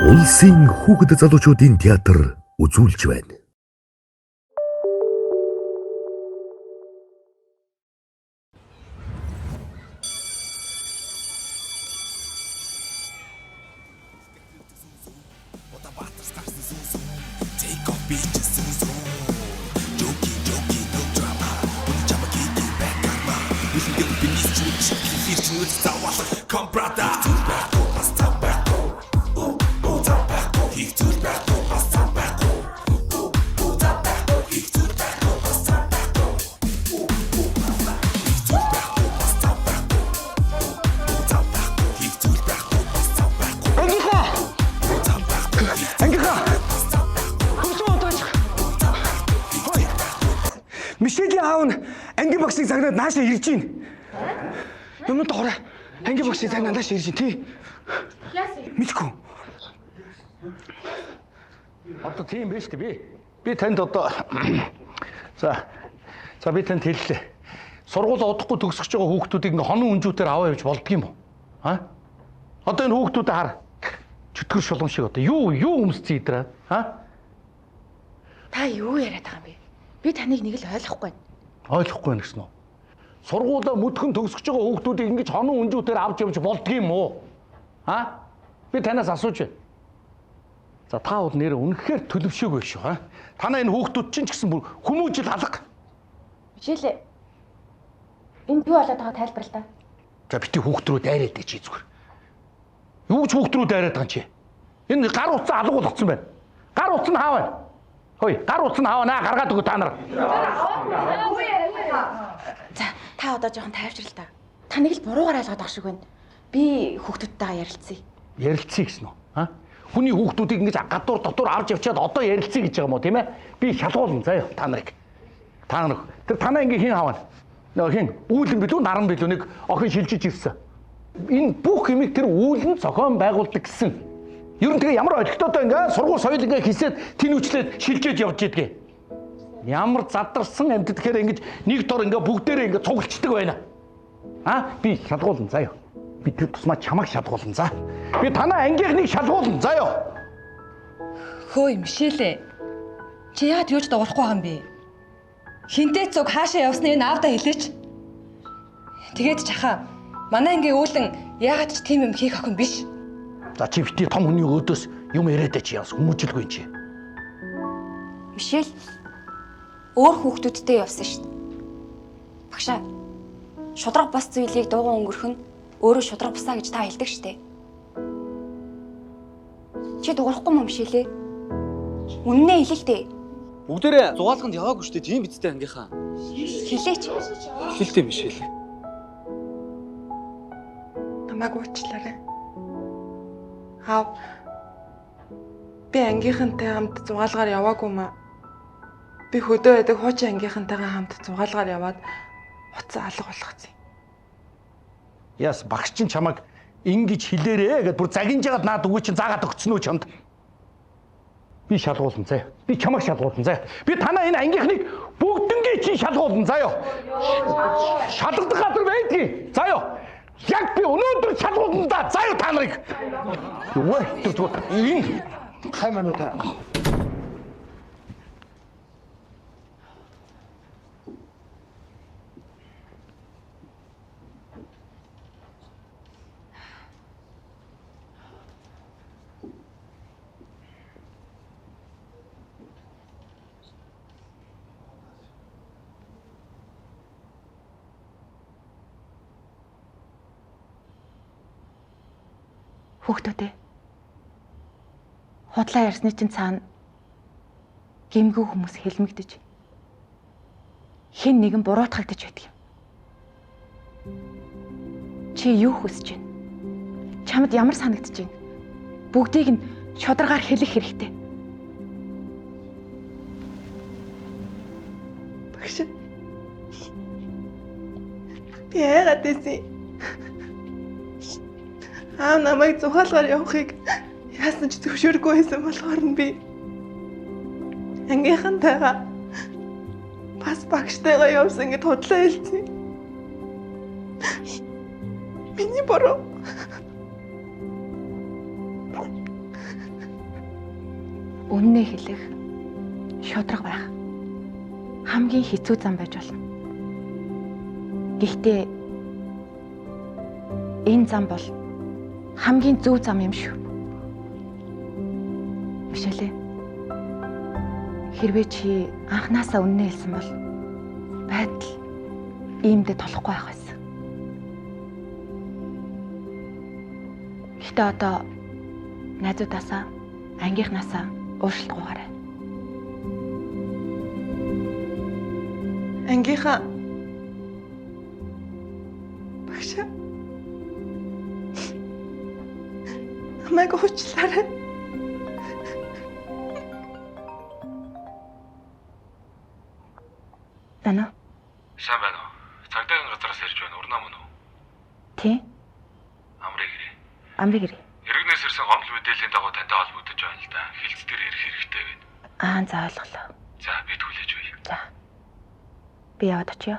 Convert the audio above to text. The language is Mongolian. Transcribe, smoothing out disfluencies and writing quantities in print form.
Улсын хүүхэд залуучуудын театр үзүүлж байна. Мишелийн аав нь ангийн багшийг загнаад наашаа ирж гин. Юмд орой. Ангийн багшийг загнаад наашаа ирж гин тий. Мэдгүй. Одоо тийм биш үү би? Би танд одоо За би танд хэллээ. Сургууль удахгүй төгсөж байгаа хүүхдүүдийг ингээ хонон өнжүүтээр аваа явж болдго юм уу? А? Одоо энэ хүүхдүүдээ хар. Чөтгөр шулуун шиг одоо юу өмсцэн идраа? А? Та юу яриад байгаа юм бэ? Би таныг нэг л ойлгохгүй байна. Ойлгохгүй байна гэсэн үү? Сургуулаа мөдгөн төгсөж байгаа хүүхдүүдийг ингэж хонон өнжүүтээр авч явж болдго юм уу? А? Би танаас асууж байна. За та бол нэр үнэхээр төлөвшөөгүй шүү, а? Танаа энэ хүүхдүүд чинь ч гэсэн бүр хүмүүжил алга. Жишээлээ энд юу болоод байгаа тайлбарлаа. За бити хүүхдрүү дайраад дээ чи зүгээр. Юу ч хүүхдрүү дайраад байгаа юм чи? Энэ гар утсан алга болгоцсон байна. Гар утсан нь хааваа. Хөөе, гар утсан хааваа наа гаргаад өгөө та нар. За, та одоо жоохон тайвшрал та. Таныг л буруугаар ойлгоод байгаа шиг байна. Би хүүхдүүдтэйгээ ярилцъя. Ярилцъя гэсэн үү? А? Хүний хүүхдүүдийг ингэж гадуур дотор авч явчаад одоо ярилцъя гэж байгаа юм уу, тийм ээ? Би шалгуулна заяа та нарыг. Та нар тэр танаа ингээ хин хаавна. Нөө хин үүлэн билүү наран билүү нэг охин шилжиж ирсэн. Энэ бүх юмыг тэр үүлэн зохион байгуулдаг гэсэн. Ер нь тэгээ ямар олигтойтой ингээ сургууль соёл ингээ хийсээд тэнүүчлээд шилжиж явж идгээ. Ямар задарсан амьд тэгэхээр ингэж нэг дор ингээ бүгдээрээ ингээ цуглцдаг байна. А би шалгуулна заяа. Би тэр тусмаа чамайг шалгуулна за. Би танаа ангийнхныг шалгуулна заяа. Хөөе Мишель. Чи яагаад юуж дуурахгүй байгаа юм бэ? Хинтээ цуг хаашаа явсныг наавдаа хэлээч. Тэгээд чахаа манай ангийн үүлэн яагаад ч тийм юм хийх охин биш. За чи бити том хүний өөдөөс юм яриад чи яас хүмүүжлгүй юм чи. Мишель өөр хүүхдүүдтэй явсан шүү дээ. Багшаа. Шудраг бас зүйлийг дууган өнгөрөх нь өөрөө шудраг бусаа гэж та хэлдэг шүү дээ. Чи дуурахгүй юм Мишель? Үннээ хэлээ л дээ. Бүгдээрээ зугаалганд яваагүй шүү дээ. Тийм бидтэй ангийнхаа. Хэлээч. Хэлтэй Мишель. Намайг уучлаарай. Аав. Би ангийнхантай хамт зугаалгаар яваагүй маа. Би хөдөө байдаг хуучин ангийнхантайгаа хамт зугаалгаар яваад уцаа алга болгоцсон. Яс багш чинь чамайг ингэж хэлээрээ гэдээ бүр загинж ягаад наад үгүй чинь заагаад өгцөн үү чамд? Би шалгуулна заяа. Би чамайг шалгуулна заяа. Би танаа энэ ангийнхныг бүгднгээ чи шалгуулна заяа. Шалгадаг газар байдгийг. Заяа. Яг би өнөөдөр шалгуулна да. Заяа та нарыг. Юу вэ? Энэ хаймануудаа. Хүүхдүүдээ. Худлаа ярьсны чинь цаана гэмгүй хүмүүс хэлмэгдэж хэн нэгэн буруутгагдаж байдаг юм. Чи юу хүсэж байна? Чамд ямар санагдаж байна? Бүгдийг нь шударгаар хэлэх хэрэгтэй. Багш. Би яагаад гэсэн? Аав намайг зугаалгаар явахыг яасан ч зөвшөөрөхгүй байсан болохоор нь би ангийнхантайгаа бас багштайгаа явсан гэд худлаа хэлсэн. Миний буруу. үннээ хэлэх, шудраг байх хамгийн хэцүү зам байж болно. Гэхдээ энэ зам бол хамгийн зөв зам юм шүү. Мишель, хэрвээ чи анханасаа үннээ хэлсэн бол байдал иймдээ толохгүй байх байсан. Гэхдээ одоо найзуудаасаа, ангийнхнаасаа уушлалгүйгаарай. Ангийнхаа багш намайг уучлаарай. Дана. Сайн байна уу? Цагдаагийн газараас ярьж байна. Урнаа мөн үү? Тий? Амрыг ирээ. Амрыг ирээ. Иргэнээс ирсэн гомдол мэдээллийн дагуу тантай холбогдож байна л да. Хилц дээр ирэх хэрэгтэй байна. За ойлголоо. За бид хүлээж бай. За. Би яваад очиё.